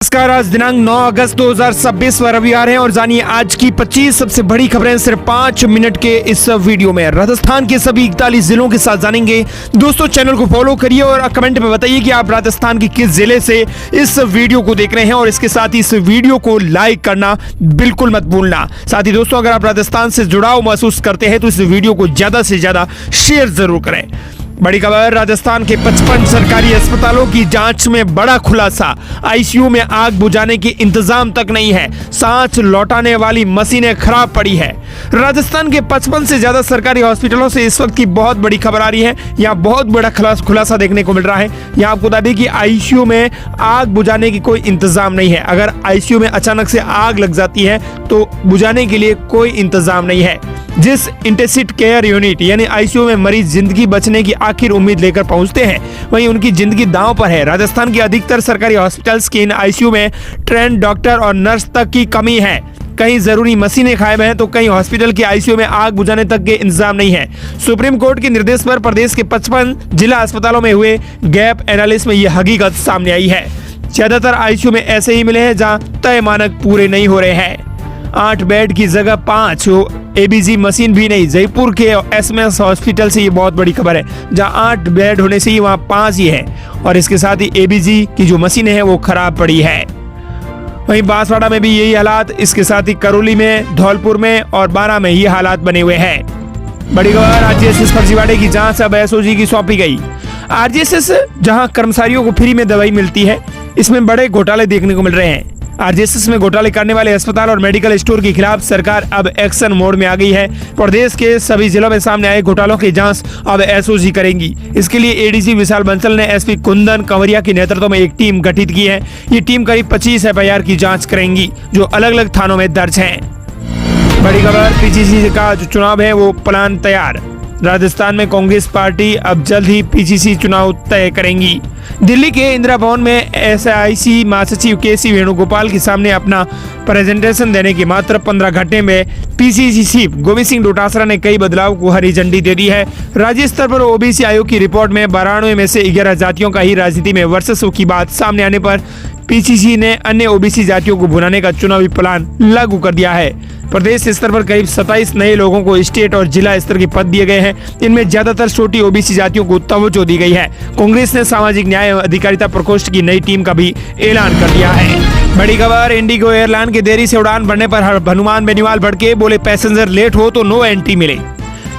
नमस्कार। आज दिनांक 9 अगस्त 2026 रविवार है और जानिए आज की 25 सबसे बड़ी खबरें सिर्फ 5 मिनट के इस वीडियो में। राजस्थान के सभी 41 जिलों के साथ जानेंगे। दोस्तों चैनल को फॉलो करिए और कमेंट में बताइए कि आप राजस्थान के किस जिले से इस वीडियो को देख रहे हैं और इसके साथ ही इस वीडियो को लाइक करना बिल्कुल मत भूलना। साथ ही दोस्तों अगर आप राजस्थान से जुड़ाव महसूस करते हैं तो इस वीडियो को ज्यादा से ज्यादा शेयर जरूर करें। बड़ी खबर, राजस्थान के 55 सरकारी अस्पतालों की जांच में बड़ा खुलासा। आईसीयू में आग बुझाने के इंतजाम तक नहीं है, सांस लौटाने वाली मशीनें खराब पड़ी है। राजस्थान के 55 से ज्यादा सरकारी हॉस्पिटलों से इस वक्त की बहुत बड़ी खबर आ रही है। यहाँ बहुत बड़ा खुलासा देखने को मिल रहा है। यहाँ आपको बता दें कि आईसीयू में आग बुझाने की कोई इंतजाम नहीं है। अगर आईसीयू में अचानक से आग लग जाती है तो बुझाने के लिए कोई इंतजाम नहीं है। जिस इंटेंसिव केयर यूनिट यानी आईसीयू में मरीज जिंदगी बचने की आखिर उम्मीद लेकर पहुंचते हैं, वहीं उनकी जिंदगी दांव पर है। राजस्थान के अधिकतर सरकारी हॉस्पिटल्स के इन आईसीयू में ट्रेंड डॉक्टर और नर्स तक की कमी है। कहीं जरूरी मशीनें गायब हैं तो कहीं हॉस्पिटल के आईसीयू में आग बुझाने तक के इंतजाम नहीं है। सुप्रीम कोर्ट के निर्देश पर प्रदेश के 55 जिला अस्पतालों में हुए गैप एनालिसिस में यह हकीकत सामने आई है। ज्यादातर आईसीयू में ऐसे ही मिले हैं जहां तय मानक पूरे नहीं हो रहे हैं। 8 बेड की जगह 5 एबीजी मशीन भी नहीं। जयपुर के एसएमएस हॉस्पिटल से ये बहुत बड़ी खबर है, जहां 8 बेड होने से ही वहां 5 ही है और इसके साथ ही एबीजी की जो मशीन है वो खराब पड़ी है। वहीं बांसवाड़ा में भी यही हालात, इसके साथ ही करौली में, धौलपुर में और बारा में ये हालात बने हुए हैं। बड़ी खबर, आरजीएसएस फर्जीवाड़े की जांच अब एसओजी की सौंपी गई। आरजीएसएस जहां कर्मचारियों को फ्री में दवाई मिलती है, इसमें बड़े घोटाले देखने को मिल रहे हैं। आरजीएसएस में घोटाले करने वाले अस्पताल और मेडिकल स्टोर के खिलाफ सरकार अब एक्शन मोड में आ गई है। प्रदेश के सभी जिलों में सामने आए घोटालों की जांच अब एसओजी करेंगी। इसके लिए एडीसी विशाल बंसल ने एसपी कुंदन कंवरिया के नेतृत्व में एक टीम गठित की है। ये टीम करीब 25 एफआईआर की जांच करेंगी जो अलग अलग थानों में दर्ज हैं। बड़ी खबर, पीसीसी का जो चुनाव है वो प्लान तैयार। राजस्थान में कांग्रेस पार्टी अब जल्द ही पीसीसी चुनाव तय करेंगी। दिल्ली के इंदिरा भवन में एसआईसी महासचिव केसी वेणुगोपाल के सामने अपना प्रेजेंटेशन देने के मात्र 15 घंटे में पीसीसी चीफ गोविंद सिंह डोटासरा ने कई बदलाव को हरी झंडी दे दी है। राज्य स्तर पर ओबीसी आयोग की रिपोर्ट में 92 में से 11 जातियों का ही राजनीति में वर्चस्व की बात सामने आने पर पीसीसी ने अन्य ओबीसी जातियों को भुनाने का चुनावी प्लान लागू कर दिया है। प्रदेश स्तर पर करीब 27 नए लोगों को स्टेट और जिला स्तर के पद दिए गए हैं। इनमें ज्यादातर छोटी ओबीसी जातियों को तवज्जो दी गई है। कांग्रेस ने सामाजिक न्याय एवं अधिकारिता प्रकोष्ठ की नई टीम का भी ऐलान कर दिया है। बड़ी खबर, इंडिगो एयरलाइन के देरी से उड़ान भरने पर हनुमान बेनीवाल भड़के, बोले पैसेंजर लेट हो तो नो एंट्री मिले।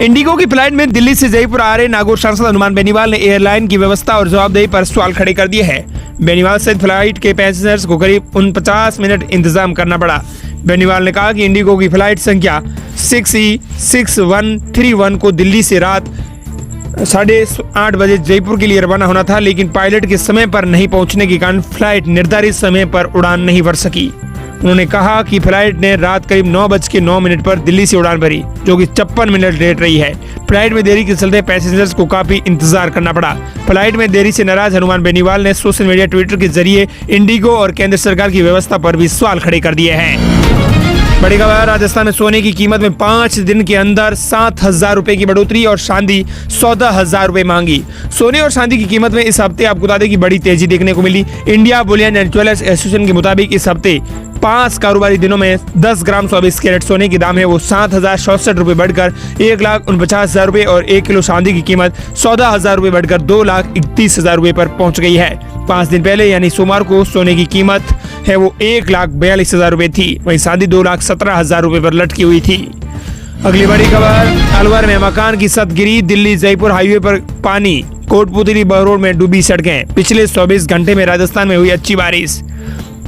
इंडिगो की फ्लाइट में दिल्ली से जयपुर आ रहे नागौर सांसद हनुमान बेनीवाल ने एयरलाइन की व्यवस्था और जवाबदेही पर सवाल खड़े कर दिए हैं। बेनीवाल सहित फ्लाइट के पैसेंजर्स को करीब 49 मिनट इंतजाम करना पड़ा। बेनीवाल ने कहा कि इंडिगो की फ्लाइट संख्या 6E6131 को दिल्ली से रात 8:30 बजे जयपुर के लिए रवाना होना था, लेकिन पायलट के समय पर नहीं पहुंचने के कारण फ्लाइट निर्धारित समय पर उड़ान नहीं भर सकी। उन्होंने कहा कि फ्लाइट ने रात करीब 9:09 पर दिल्ली से उड़ान भरी, जो कि 56 मिनट लेट रही है। फ्लाइट में देरी के चलते पैसेंजर्स को काफी इंतजार करना पड़ा। फ्लाइट में देरी से नाराज हनुमान बेनीवाल ने सोशल मीडिया ट्विटर के जरिए इंडिगो और केंद्र सरकार की व्यवस्था पर भी सवाल खड़े कर दिए हैं। बड़ी खबर, राजस्थान में सोने की कीमत में 5 दिन के अंदर 7,000 रुपए की बढ़ोतरी और चांदी 14,000 रुपए मांगी। सोने और चांदी की कीमत में इस हफ्ते आपको बता दें कि बड़ी तेजी देखने को मिली। India bullion and jewellers association के मुताबिक इस हफ्ते 5 कारोबारी दिनों में 10 ग्राम 24 कैरेट सोने के दाम है वो 7,067 रुपए बढ़कर 1,49,000 रुपए और 1 किलो चांदी की कीमत 14,000 रुपए बढ़कर 2,31,000 रुपए पर पहुंच गई है। 5 दिन पहले यानी सोमवार को सोने की कीमत है वो 1,42,000 रुपए थी, वहीं चांदी 2,17,000 रुपए पर लटकी हुई थी। अगली बड़ी खबर, अलवर में मकान की छत गिरी, दिल्ली जयपुर हाईवे पर पानी, कोटपुतली बहरोड में डूबी सड़कें। पिछले 24 घंटे में राजस्थान में हुई अच्छी बारिश।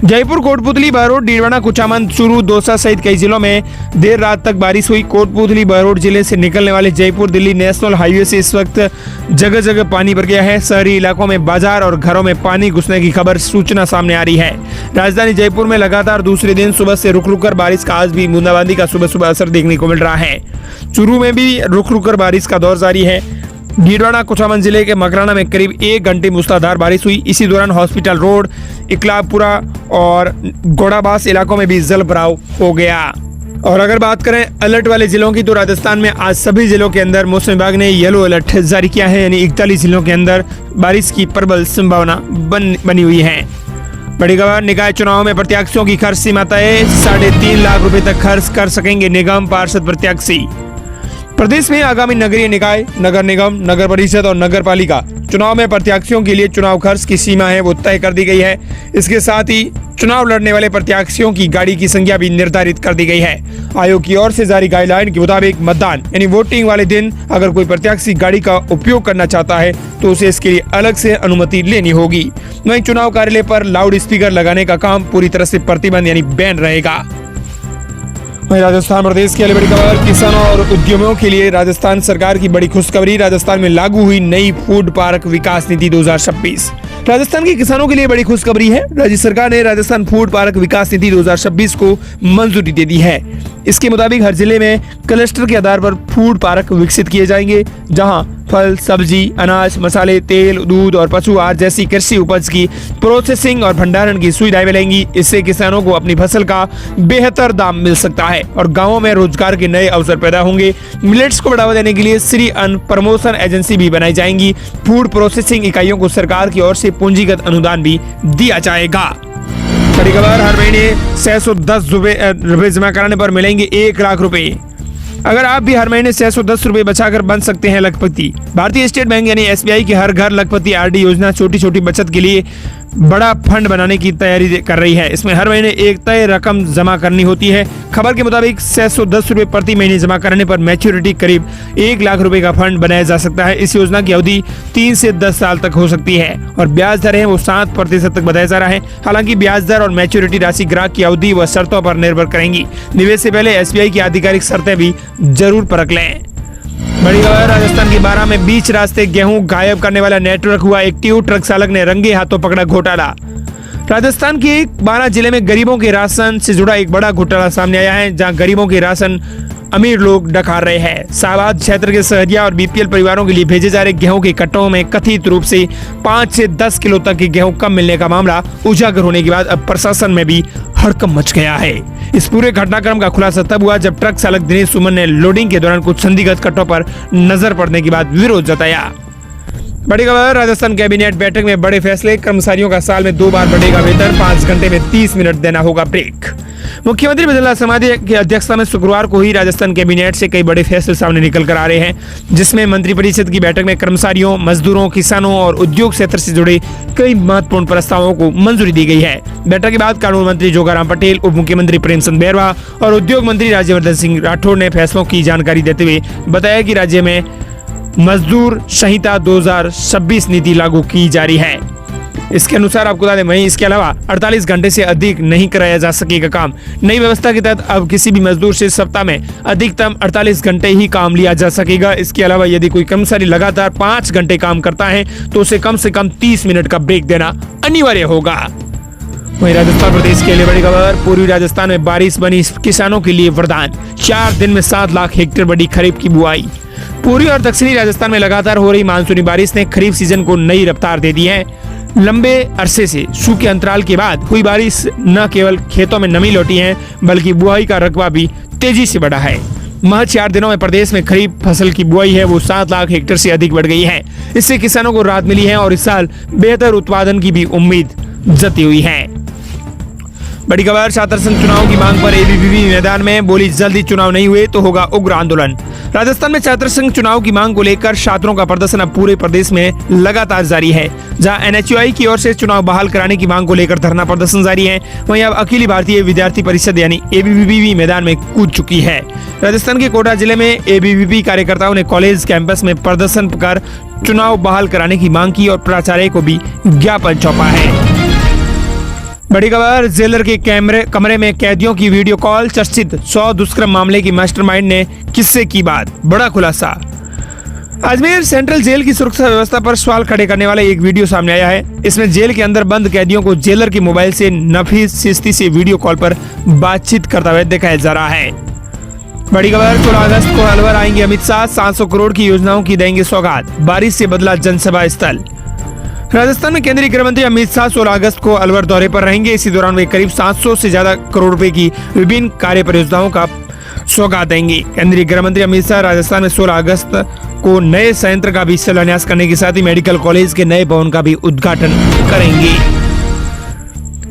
जयपुर, कोटपुतली, बहरोड, डीडवाना, कुचामन, चूरू, दौसा सहित कई जिलों में देर रात तक बारिश हुई। कोटपुतली बहरोड जिले से निकलने वाले जयपुर दिल्ली नेशनल हाईवे से इस वक्त जगह जगह पानी भर गया है। शहरी इलाकों में बाजार और घरों में पानी घुसने की खबर सूचना सामने आ रही है। राजधानी जयपुर में लगातार दूसरे दिन सुबह से रुक रुक कर बारिश का आज भी बूंदाबांदी का सुबह सुबह असर देखने को मिल रहा है। चूरू में भी रुक रुक कर बारिश का दौर जारी है। डीडवाना, कुचामन जिले के मकराना में करीब 1 घंटे मूसलाधार बारिश हुई। इसी दौरान हॉस्पिटल रोड, इकलापुरा और गोड़ाबास इलाकों में भी जल भराव हो गया। और अगर बात करें अलर्ट वाले जिलों की, तो राजस्थान में आज सभी जिलों के अंदर मौसम विभाग ने येलो अलर्ट जारी किया है, यानी 41 जिलों के अंदर बारिश की प्रबल संभावना बनी हुई है। बड़ी खबर, निकाय चुनाव में प्रत्याशियों की खर्च सीमा तय, 3.5 लाख रुपए तक खर्च कर सकेंगे निगम पार्षद प्रत्याशी। प्रदेश में आगामी नगरीय निकाय, नगर निगम, नगर परिषद और नगर पालिका चुनाव में प्रत्याशियों के लिए चुनाव खर्च की सीमा है वो तय कर दी गई है। इसके साथ ही चुनाव लड़ने वाले प्रत्याशियों की गाड़ी की संख्या भी निर्धारित कर दी गई है। आयोग की ओर से जारी गाइडलाइन के मुताबिक मतदान यानी वोटिंग वाले दिन अगर कोई प्रत्याशी गाड़ी का उपयोग करना चाहता है तो उसे इसके लिए अलग से अनुमति लेनी होगी। वहीं चुनाव कार्यालय पर लाउड स्पीकर लगाने का काम पूरी तरह से प्रतिबंध यानी बैन रहेगा। वहीं राजस्थान प्रदेश की अगली बड़ी खबर, किसानों और उद्यमियों के लिए राजस्थान सरकार की बड़ी खुशखबरी, राजस्थान में लागू हुई नई फूड पार्क विकास नीति 2026। राजस्थान के किसानों के लिए बड़ी खुशखबरी है। राज्य सरकार ने राजस्थान फूड पार्क विकास नीति 2026 को मंजूरी दे दी है। इसके मुताबिक हर जिले में क्लस्टर के आधार पर फूड पार्क विकसित किए जाएंगे, जहां फल, सब्जी, अनाज, मसाले, तेल, दूध और पशु आहार जैसी कृषि उपज की प्रोसेसिंग और भंडारण की सुविधाएं मिलेंगी। इससे किसानों को अपनी फसल का बेहतर दाम मिल सकता है और गांवों में रोजगार के नए अवसर पैदा होंगे। मिलेट्स को बढ़ावा देने के लिए श्री अन्न प्रमोशन एजेंसी भी बनाई जाएंगी। फूड प्रोसेसिंग इकाइयों को सरकार की ओर से पूंजीगत अनुदान भी दिया जाएगा। बड़ी खबर, हर महीने 610 रुपए जमा कराने पर मिलेंगे 1 लाख रुपए। अगर आप भी हर महीने 610 रुपए बचाकर बन सकते हैं लखपति। भारतीय स्टेट बैंक यानी एसबीआई की हर घर लखपति आरडी योजना छोटी छोटी बचत के लिए बड़ा फंड बनाने की तैयारी कर रही है। इसमें हर महीने एक तय रकम जमा करनी होती है। खबर के मुताबिक 610 रुपए प्रति महीने जमा करने पर मैच्योरिटी करीब 1 लाख रुपए का फंड बनाया जा सकता है। इस योजना की अवधि 3 से 10 साल तक हो सकती है और ब्याज दर है वो 7% तक बताया जा रहा है। हालांकि ब्याज दर और मैच्योरिटी राशि ग्राहक की अवधि व शर्तों पर निर्भर करेंगी। निवेश से पहले एसबीआई की आधिकारिक शर्तें भी जरूर परख लें। बड़ी खबर, राजस्थान की 12 में बीच रास्ते गेहूं गायब करने वाला नेटवर्क हुआ एक्टिव, ट्रक चालक ने रंगे हाथों पकड़ा घोटाला। राजस्थान के 12 जिले में गरीबों के राशन से जुड़ा एक बड़ा घोटाला सामने आया है, जहां गरीबों के राशन अमीर लोग डकार रहे हैं। शाहबाद क्षेत्र के सहरिया और बीपीएल परिवारों के लिए भेजे जा रहे गेहूं के कट्टों में कथित रूप से 5 से 10 किलो तक के गेहूं कम मिलने का मामला उजागर होने के बाद अब प्रशासन में भी हड़कंप मच गया है। इस पूरे घटनाक्रम का खुलासा तब हुआ जब ट्रक चालक दिनेश सुमन ने लोडिंग के दौरान कुछ संदिग्ध कट्टों पर नजर पड़ने के बाद विरोध जताया। बड़ी खबर, राजस्थान कैबिनेट बैठक में बड़े फैसले, कर्मचारियों का साल में 2 बार बढ़ेगा वेतन, 5 घंटे में 30 मिनट देना होगा ब्रेक। मुख्यमंत्री बदला समाधि की अध्यक्षता में शुक्रवार को ही राजस्थान कैबिनेट से कई बड़े फैसले सामने निकल कर आ रहे हैं, जिसमें मंत्रिपरिषद की बैठक में कर्मचारियों, मजदूरों, किसानों और उद्योग क्षेत्र से जुड़े कई महत्वपूर्ण प्रस्तावों को मंजूरी दी गई है। बैठक के बाद कानून मंत्री जोगाराम पटेल, उप मुख्यमंत्री प्रेमचंद बैरवा और उद्योग मंत्री राज्यवर्धन सिंह राठौड़ ने फैसलों की जानकारी देते हुए बताया कि राज्य में मजदूर संहिता 2026 नीति लागू की जा रही है। इसके अनुसार आपको बता दें, वहीं इसके अलावा 48 घंटे से अधिक नहीं कराया जा सकेगा काम। नई व्यवस्था के तहत अब किसी भी मजदूर से सप्ताह में अधिकतम 48 घंटे ही काम लिया जा सकेगा। इसके अलावा यदि कोई कर्मचारी लगातार 5 घंटे काम करता है तो उसे कम से कम 30 मिनट का ब्रेक देना अनिवार्य होगा। वहीं राजस्थान प्रदेश के लिए बड़ी खबर, पूर्वी राजस्थान में बारिश बनी किसानों के लिए वरदान, 4 दिन में 7 लाख हेक्टेयर बढ़ी खरीफ की बुआई। पूर्वी और दक्षिणी राजस्थान में लगातार हो रही मानसूनी बारिश ने खरीफ सीजन को नई रफ्तार दे दी है। लंबे अरसे से सूखे अंतराल के बाद हुई बारिश न केवल खेतों में नमी लौटी है बल्कि बुआई का रकबा भी तेजी से बढ़ा है। महज 4 दिनों में प्रदेश में खरीफ फसल की बुआई है वो 7 लाख हेक्टेयर से अधिक बढ़ गई है। इससे किसानों को राहत मिली है और इस साल बेहतर उत्पादन की भी उम्मीद जती हुई है। बड़ी खबर, छात्र संघ चुनाव की मांग पर एबीवीपी मैदान में, बोली जल्दी चुनाव नहीं हुए तो होगा उग्र आंदोलन। राजस्थान में छात्र संघ चुनाव की मांग को लेकर छात्रों का प्रदर्शन अब पूरे प्रदेश में लगातार जारी है। जहां एनएचयूआई की ओर से चुनाव बहाल कराने की मांग को लेकर धरना प्रदर्शन जारी है, वहीं अब अखिल भारतीय विद्यार्थी परिषद यानी एबीवीपी मैदान में कूद चुकी है। राजस्थान के कोटा जिले में एबीवीपी कार्यकर्ताओं ने कॉलेज कैंपस में प्रदर्शन कर चुनाव बहाल कराने की मांग की और प्राचार्य को भी ज्ञापन सौंपा है। बड़ी खबर, जेलर के कमरे में कैदियों की वीडियो कॉल, चर्चित 100 दुष्कर्म मामले की मास्टरमाइंड ने किससे की बात, बड़ा खुलासा। अजमेर सेंट्रल जेल की सुरक्षा व्यवस्था पर सवाल खड़े करने वाला एक वीडियो सामने आया है। इसमें जेल के अंदर बंद कैदियों को जेलर के मोबाइल से नफीस चिश्ती से वीडियो कॉल पर बातचीत करता हुआ दिखाया जा रहा है। बड़ी खबर, 16 अगस्त को अलवर आएंगे अमित शाह, 700 करोड़ की योजनाओं की देंगे सौगात, बारिश से बदला जनसभा स्थल। राजस्थान में केंद्रीय गृह मंत्री अमित शाह 16 अगस्त को अलवर दौरे पर रहेंगे। इसी दौरान वे करीब 700 से ज्यादा करोड़ रुपए की विभिन्न कार्य परियोजनाओं का सौगात देंगे। केंद्रीय गृह मंत्री अमित शाह राजस्थान में 16 अगस्त को नए संयंत्र का भी शिलान्यास करने के साथ ही मेडिकल कॉलेज के नए भवन का भी उद्घाटन करेंगे।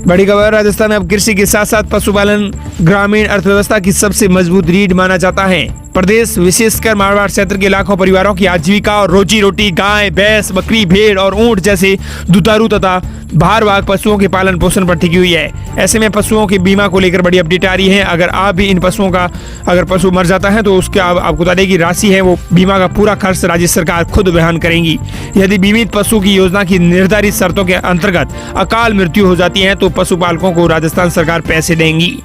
बड़ी खबर, राजस्थान में अब कृषि के साथ साथ पशुपालन ग्रामीण अर्थव्यवस्था की सबसे मजबूत रीढ़ माना जाता है। प्रदेश विशेषकर मारवाड़ क्षेत्र के लाखों परिवारों की आजीविका और रोजी रोटी गाय, भैंस, बकरी, भेड़ और ऊंट जैसे दुधारू तथा भारवाहक पशुओं के पालन पोषण पर टिकी हुई है। ऐसे में पशुओं के बीमा को लेकर बड़ी अपडेट आ रही है। अगर आप भी इन पशुओं का अगर पशु मर जाता है तो उसके आपको बता दें कि राशि है वो बीमा का पूरा खर्च राज्य सरकार खुद वहन करेंगी। यदि बीमित पशु की योजना की निर्धारित शर्तों के अंतर्गत अकाल मृत्यु हो जाती है तो पशुपालकों को राजस्थान सरकार पैसे देंगी।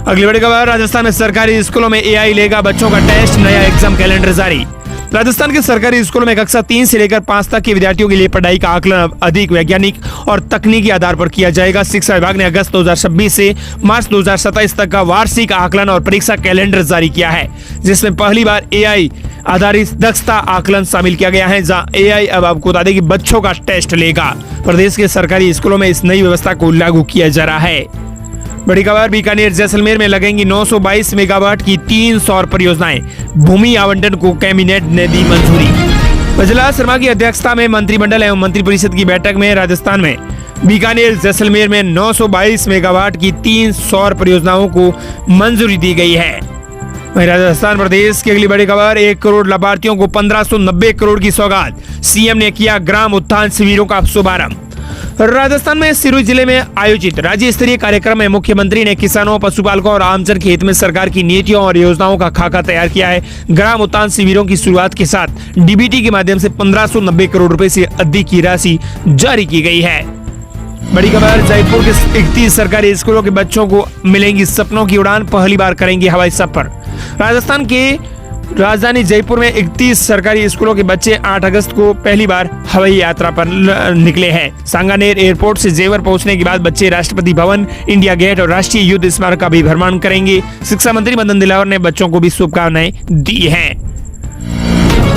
अगली बड़ी खबर, राजस्थान में सरकारी स्कूलों में एआई लेगा बच्चों का टेस्ट, नया एग्जाम कैलेंडर जारी। राजस्थान के सरकारी स्कूलों में कक्षा 3 से लेकर 5 तक के विद्यार्थियों के लिए पढ़ाई का आकलन अब अधिक वैज्ञानिक और तकनीकी आधार पर किया जाएगा। शिक्षा विभाग ने अगस्त 2026 से मार्च 2027 तक का वार्षिक आकलन और परीक्षा कैलेंडर जारी किया है, जिसमें पहली बार एआई आधारित दक्षता आकलन शामिल किया गया है, जहां एआई अब आपको बता दें कि बच्चों का टेस्ट लेगा। प्रदेश के सरकारी स्कूलों में इस नई व्यवस्था को लागू किया जा रहा है। बड़ी खबर, बीकानेर जैसलमेर में लगेंगी 922 मेगावाट की 3 सौर परियोजनाएं, भूमि आवंटन को कैबिनेट ने दी मंजूरी। विजलाल शर्मा की अध्यक्षता में मंत्रिमंडल एवं मंत्रिपरिषद की बैठक में राजस्थान में बीकानेर जैसलमेर में 922 मेगावाट की 3 सौर परियोजनाओं को मंजूरी दी गई है। वहीं राजस्थान प्रदेश की अगली बड़ी खबर, 1 करोड़ लाभार्थियों को 1590 करोड़ की सौगात, सीएम ने किया ग्राम उत्थान शिविरों का शुभारंभ। राजस्थान में सिरोही जिले में आयोजित राज्य स्तरीय कार्यक्रम में मुख्यमंत्री ने किसानों, पशुपालकों और आमजन के हित में सरकार की नीतियों और योजनाओं का खाका तैयार किया है। ग्राम उत्थान शिविरों की शुरुआत के साथ डीबीटी के माध्यम से 1590 करोड़ रुपए से अधिक की राशि जारी की गई है। बड़ी खबर, जयपुर के 31 सरकारी स्कूलों के बच्चों को मिलेंगी सपनों की उड़ान, पहली बार करेंगे हवाई सफर। राजस्थान के राजधानी जयपुर में 31 सरकारी स्कूलों के बच्चे 8 अगस्त को पहली बार हवाई यात्रा पर निकले हैं। सांगानेर एयरपोर्ट से जेवर पहुंचने के बाद बच्चे राष्ट्रपति भवन, इंडिया गेट और राष्ट्रीय युद्ध स्मारक का भी भ्रमण करेंगे। शिक्षा मंत्री मदन दिलावर ने बच्चों को भी शुभकामनाएं दी हैं।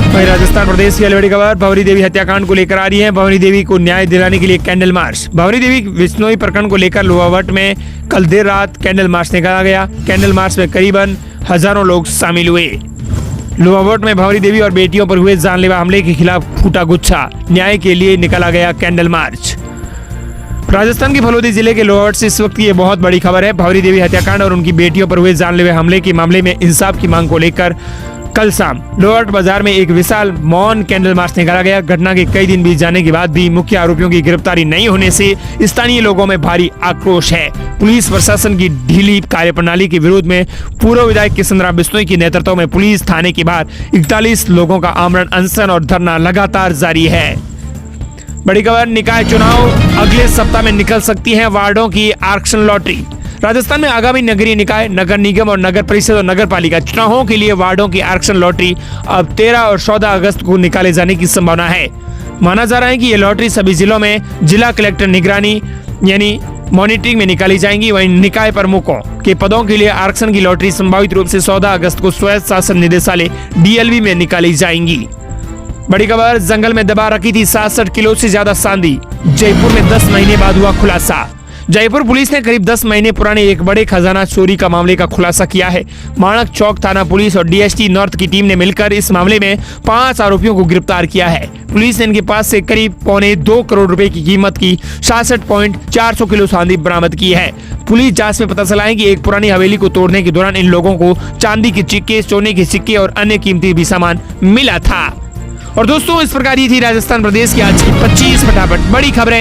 वहीं राजस्थान प्रदेश की बड़ी खबर, भंवरी देवी हत्याकांड को लेकर आ रही है। भंवरी देवी को न्याय दिलाने के लिए कैंडल मार्च। भंवरी देवी विश्नोई प्रकरण को लेकर लोहावट में कल देर रात कैंडल मार्च निकाला गया। कैंडल मार्च में करीबन हजारों लोग शामिल हुए। लोहावट में भंवरी देवी और बेटियों पर हुए जानलेवा हमले के खिलाफ फूटा गुच्छा, न्याय के लिए निकाला गया कैंडल मार्च। राजस्थान के फलोदी जिले के लोहावट से इस वक्त की ये बहुत बड़ी खबर है। भंवरी देवी हत्याकांड और उनकी बेटियों पर हुए जानलेवा हमले के मामले में इंसाफ की मांग को लेकर कल शाम लोहावट बाजार में एक विशाल मौन कैंडल मार्च निकाला गया। घटना के कई दिन बीत जाने के बाद भी मुख्य आरोपियों की गिरफ्तारी नहीं होने से स्थानीय लोगों में भारी आक्रोश है। पुलिस प्रशासन की ढीली कार्यप्रणाली के विरोध में पूर्व विधायक किशनराव बिश्नोई के नेतृत्व में पुलिस थाने के बाहर 41 लोगों का आमरण अनशन और धरना लगातार जारी है। बड़ी खबर, निकाय चुनाव अगले सप्ताह में निकल सकती है वार्डों की आरक्षण लॉटरी। राजस्थान में आगामी नगरीय निकाय, नगर निगम और नगर परिषद और नगर पालिका चुनावों के लिए वार्डों की आरक्षण लॉटरी अब 13 और 14 अगस्त को निकाले जाने की संभावना है। माना जा रहा है कि ये लॉटरी सभी जिलों में जिला कलेक्टर निगरानी यानी मॉनिटरिंग में निकाली जाएंगी। वहीं निकाय प्रमुखों के पदों के लिए आरक्षण की लॉटरी संभावित रूप से 14 अगस्त को स्वायत्त शासन निदेशालय DLV में निकाली जाएंगी। बड़ी खबर, जंगल में दबा रखी थी 67 किलो से ज्यादा चांदी, जयपुर में 10 महीने बाद हुआ खुलासा। जयपुर पुलिस ने करीब 10 महीने पुराने एक बड़े खजाना चोरी का मामले का खुलासा किया है। माणक चौक थाना पुलिस और DST नॉर्थ की टीम ने मिलकर इस मामले में 5 आरोपियों को गिरफ्तार किया है। पुलिस ने इनके पास से करीब 1.25 करोड़ रुपए की कीमत की 66.400 किलो चांदी बरामद की है। पुलिस जांच में पता चला है कि एक पुरानी हवेली को तोड़ने के दौरान इन लोगों को चांदी के सिक्के, सोने के सिक्के और अन्य कीमती भी सामान मिला था। और दोस्तों, इस प्रकार ये थी राजस्थान प्रदेश की आज की 25 फटाफट बड़ी खबरें।